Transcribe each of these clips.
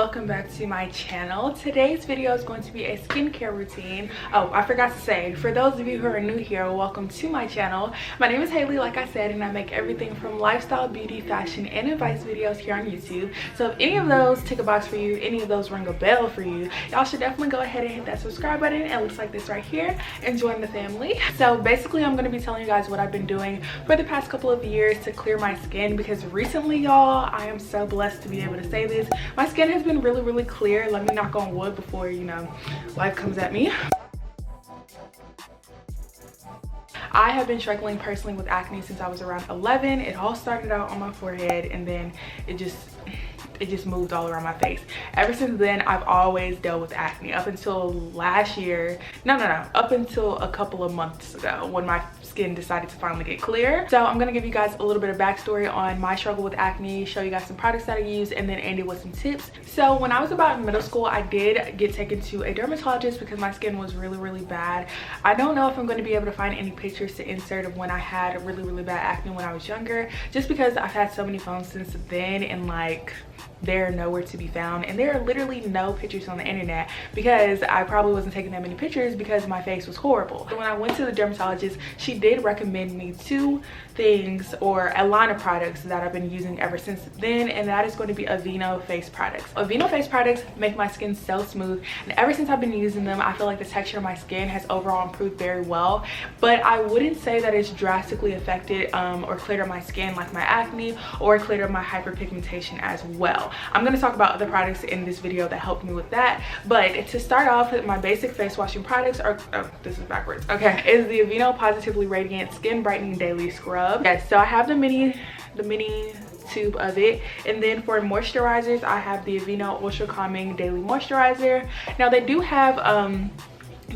welcome back to my channel. Today's video is going to be a skincare routine. Oh, I forgot to say, for those of you who are new here, welcome to my channel. My name is Hailey, like I said, and I make everything from lifestyle, beauty, fashion, and advice videos here on YouTube. So if any of those tick a box for you, any of those ring a bell for you, y'all should definitely go ahead and hit that subscribe button. It looks like this right here, and join the family. So basically, I'm going to be telling you guys what I've been doing for the past couple of years to clear my skin, because recently, y'all, I am so blessed to be able to say this. My skin has been really clear. Let me knock on wood before, you know, life comes at me. I have been struggling personally with acne since I was around 11. It all started out on my forehead, and then it just moved all around my face. Ever since then, I've always dealt with acne up until last year. No, up until a couple of months ago when my skin decided to finally get clear. So I'm gonna give you guys a little bit of backstory on my struggle with acne, show you guys some products that I use, and then end it with some tips. So when I was about in middle school, I did get taken to a dermatologist because my skin was really bad. I don't know if I'm going to be able to find any pictures to insert of when I had really bad acne when I was younger, just because I've had so many phones since then, and like they're nowhere to be found, and there are literally no pictures on the internet because I probably wasn't taking that many pictures because my face was horrible. When I went to the dermatologist, she did recommend me two things, or a line of products that I've been using ever since then, and that is going to be Aveeno face products. Aveeno face products make my skin so smooth, and ever since I've been using them, I feel like the texture of my skin has overall improved very well, but I wouldn't say that it's drastically affected or cleared up my skin like my acne, or cleared up my hyperpigmentation as well. I'm going to talk about other products in this video that helped me with that, but to start off, my basic face washing products are, oh, this is backwards, okay, is the Aveeno Positively Radiant Skin Brightening Daily Scrub. Yes, so I have the mini tube of it, and then for moisturizers, I have the Aveeno Ultra Calming Daily Moisturizer. Now they do have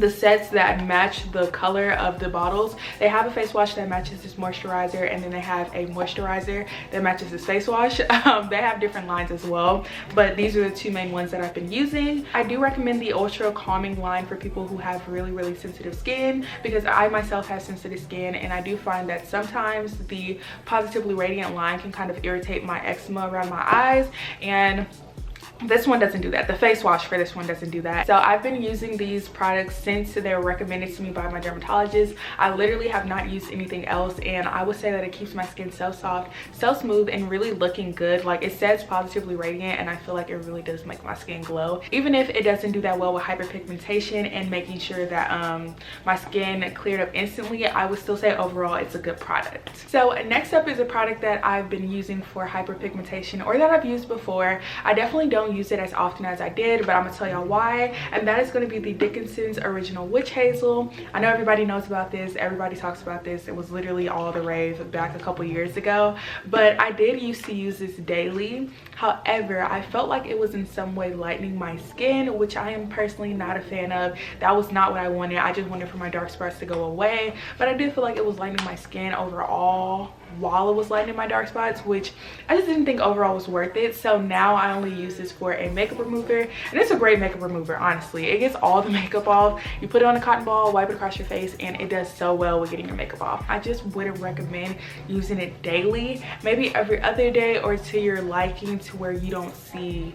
the sets that match the color of the bottles. They have a face wash that matches this moisturizer, and then they have a moisturizer that matches this face wash. They have different lines as well, but these are the two main ones that I've been using. I do recommend the Ultra Calming line for people who have really sensitive skin, because I myself have sensitive skin, and I do find that sometimes the Positively Radiant line can kind of irritate my eczema around my eyes, and this one doesn't do that. The face wash for this one doesn't do that. So I've been using these products since they were recommended to me by my dermatologist. I literally have not used anything else, and I would say that it keeps my skin so soft, so smooth, and really looking good. Like, it says Positively Radiant, and I feel like it really does make my skin glow. Even if it doesn't do that well with hyperpigmentation and making sure that my skin cleared up instantly, I would still say overall it's a good product. So next up is a product that I've been using for hyperpigmentation, or that I've used before. I definitely don't use it as often as I did, but I'm gonna tell y'all why, and that is going to be the Dickinson's Original Witch Hazel. I know everybody knows about this, everybody talks about this. It was literally all the rave back a couple years ago, but I did used to use this daily. However, I felt like it was in some way lightening my skin, which I am personally not a fan of. That was not what I wanted. I just wanted for my dark spots to go away, but I did feel like it was lightening my skin overall while it was lightening my dark spots, which I just didn't think overall was worth it. So now I only use this for a makeup remover, and it's a great makeup remover. Honestly, it gets all the makeup off. You put it on a cotton ball, wipe it across your face, and it does so well with getting your makeup off. I just wouldn't recommend using it daily. Maybe every other day, or to your liking, to where you don't see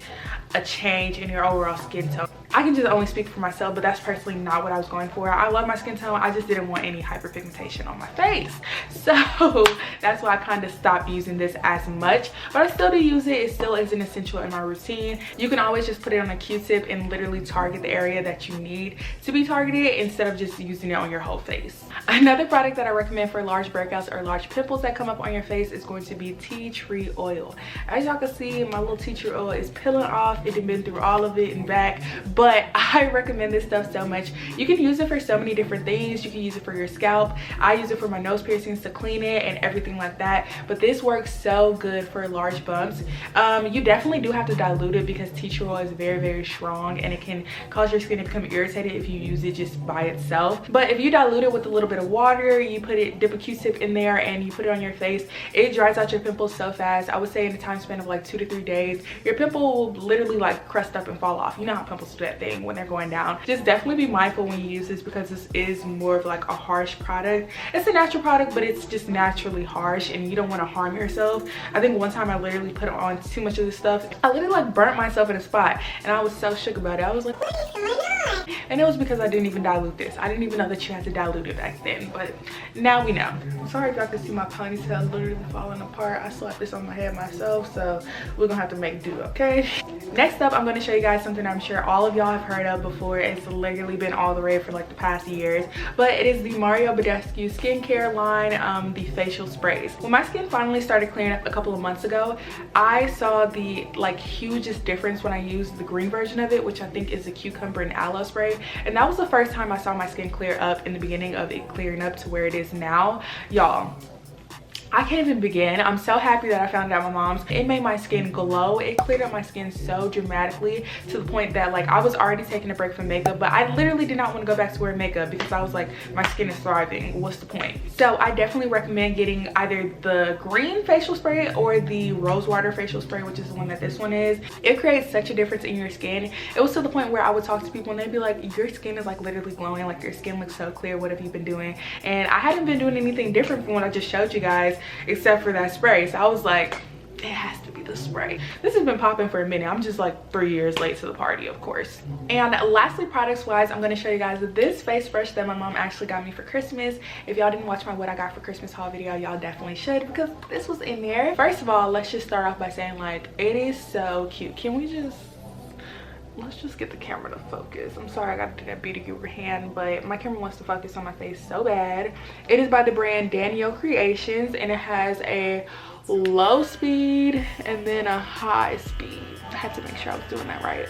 a change in your overall skin tone. I can just only speak for myself, but that's personally not what I was going for. I love my skin tone, I just didn't want any hyperpigmentation on my face. So that's why I kind of stopped using this as much, but I still do use it. It still is an essential in my routine. You can always just put it on a Q-tip and literally target the area that you need to be targeted, instead of just using it on your whole face. Another product that I recommend for large breakouts or large pimples that come up on your face is going to be tea tree oil. As y'all can see, my little tea tree oil is peeling off. It had been through all of it and back, but I recommend this stuff so much. You can use it for so many different things. You can use it for your scalp. I use it for my nose piercings to clean it and everything like that, but this works so good for large bumps. You definitely do have to dilute it, because tea tree oil is very strong, and it can cause your skin to become irritated if you use it just by itself. But if you dilute it with a little bit of water, you dip a Q-tip in there, and you put it on your face, it dries out your pimples so fast. I would say in a time span of like 2 to 3 days, your pimple will literally literally like crust up and fall off. You know how pimples do that thing when they're going down. Just definitely be mindful when you use this, because this is more of like a harsh product. It's a natural product, but it's just naturally harsh, and you don't want to harm yourself. I think one time I literally put on too much of this stuff. I literally like burnt myself in a spot, and I was so shook about it. I was like, what is going on? And it was because I didn't even dilute this. I didn't even know that you had to dilute it back then, but now we know. Sorry if y'all can see my ponytail literally falling apart. I slapped this on my head myself, so we're gonna have to make do, okay? Next up, I'm gonna show you guys something I'm sure all of y'all have heard of before. It's literally been all the rage for like the past years, but it is the Mario Badescu skincare line, the facial sprays. When my skin finally started clearing up a couple of months ago, I saw the like hugest difference when I used the green version of it, which I think is the cucumber and aloe spray. And that was the first time I saw my skin clear up, in the beginning of it clearing up to where it is now. Y'all, I can't even begin. I'm so happy that I found out my mom's. It made my skin glow. It cleared up my skin so dramatically, to the point that like I was already taking a break from makeup, but I literally did not want to go back to wearing makeup, because I was like, my skin is thriving. What's the point? So I definitely recommend getting either the green facial spray or the rose water facial spray, which is the one that this one is. It creates such a difference in your skin. It was to the point where I would talk to people and they'd be like, your skin is like literally glowing, like your skin looks so clear, what have you been doing? And I hadn't been doing anything different from what I just showed you guys, except for that spray. So I was like, it has to be the spray. This has been popping for a minute. I'm just like 3 years late to the party, of course. And lastly, products wise, I'm going to show you guys this face brush that my mom actually got me for Christmas. If y'all didn't watch my what I got for Christmas haul video, y'all definitely should, because this was in there. First of all, let's just start off by saying like, it is so cute. Can we just, let's just get the camera to focus. I'm sorry I gotta do that beauty guru hand, but my camera wants to focus on my face so bad. It is by the brand Danielle Creations, and it has a low speed and then a high speed. I had to make sure I was doing that right.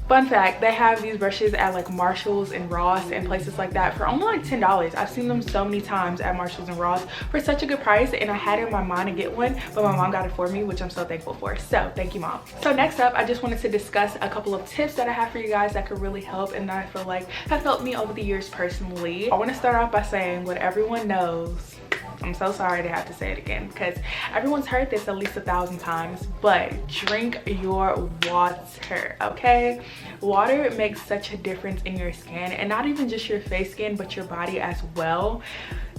Fun fact, they have these brushes at like Marshall's and Ross and places like that for only like $10. I've seen them so many times at Marshall's and Ross for such a good price, and I had it in my mind to get one, but my mom got it for me, which I'm so thankful for. So thank you, Mom. So next up, I just wanted to discuss a couple of tips that I have for you guys that could really help, and that I feel like have helped me over the years personally. I want to start off by saying what everyone knows. I'm so sorry to have to say it again, because everyone's heard this at least 1,000 times, but drink your water, okay? Water makes such a difference in your skin, and not even just your face skin, but your body as well.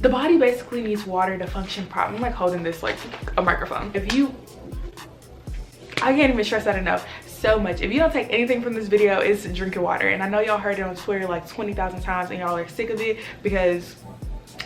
The body basically needs water to function properly. I'm like holding this like a microphone. I can't even stress that enough so much. If you don't take anything from this video, it's drink your water. And I know y'all heard it on Twitter like 20,000 times and y'all are sick of it, because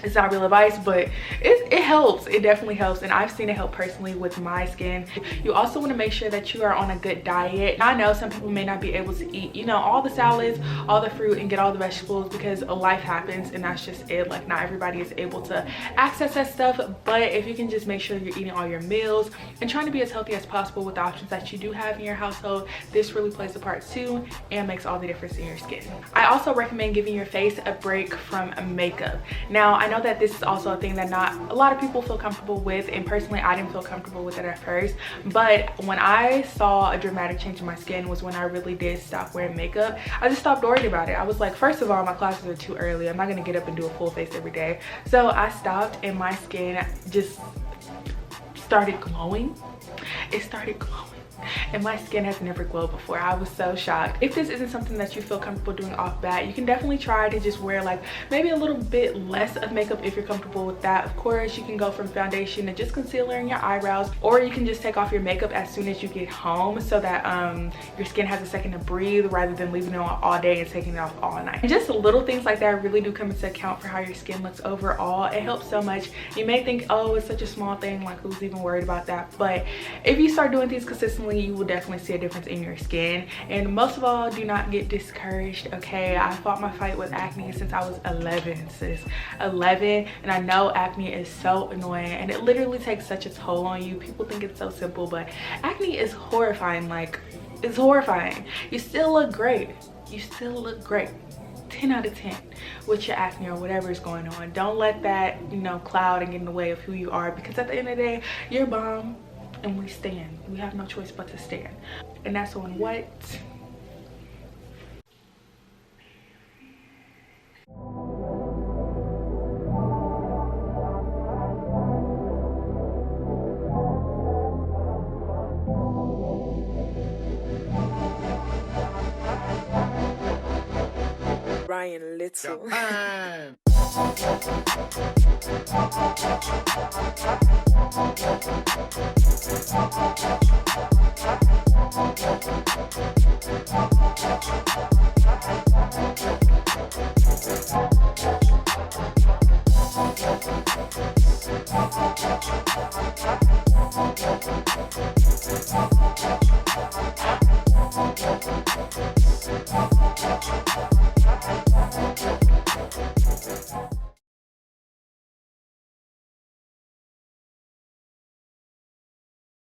it's not real advice, but it helps. It definitely helps, and I've seen it help personally with my skin. You also want to make sure that you are on a good diet. I know some people may not be able to eat, you know, all the salads, all the fruit, and get all the vegetables, because life happens, and that's just it. Like, not everybody is able to access that stuff, but if you can just make sure you're eating all your meals and trying to be as healthy as possible with the options that you do have in your household, this really plays a part too, and makes all the difference in your skin. I also recommend giving your face a break from makeup. Now, I know that this is also a thing that not a lot of people feel comfortable with, and personally I didn't feel comfortable with it at first, but when I saw a dramatic change in my skin was when I really did stop wearing makeup. I just stopped worrying about it. I was like, first of all, my classes are too early. I'm not gonna get up and do a full face every day. So I stopped, and my skin just started glowing. It started glowing, and my skin has never glowed before. I was so shocked. If this isn't something that you feel comfortable doing off bat, you can definitely try to just wear like maybe a little bit less of makeup if you're comfortable with that. Of course, you can go from foundation to just concealer in your eyebrows, or you can just take off your makeup as soon as you get home, so that your skin has a second to breathe, rather than leaving it on all day and taking it off all night. And just little things like that really do come into account for how your skin looks overall. It helps so much. You may think, oh, it's such a small thing, like who's even worried about that? But if you start doing things consistently, you will definitely see a difference in your skin. And most of all, do not get discouraged, okay? I fought my fight with acne since I was 11, sis. 11, and I know acne is so annoying, and it literally takes such a toll on you. People think it's so simple, but acne is horrifying. Like, it's horrifying. You still look great. You still look great. 10 out of 10 with your acne or whatever is going on. Don't let that, you know, cloud and get in the way of who you are, because at the end of the day, you're bomb, and we stand. We have no choice but to stand. And that's on what? Ryan Little.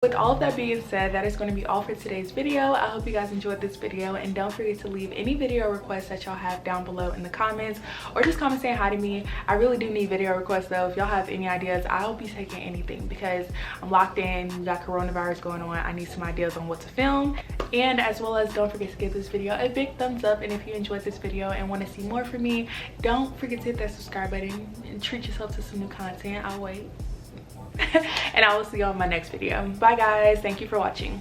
With all of that being said, that is going to be all for today's video. I hope you guys enjoyed this video, and don't forget to leave any video requests that y'all have down below in the comments, or just comment saying hi to me. I really do need video requests though. If y'all have any ideas, I'll be taking anything because I'm locked in. We got coronavirus going on. I need some ideas on what to film. And as well as, don't forget to give this video a big thumbs up, and if you enjoyed this video and want to see more from me, don't forget to hit that subscribe button and treat yourself to some new content. I'll wait. And I will see you on my next video. Bye guys, thank you for watching.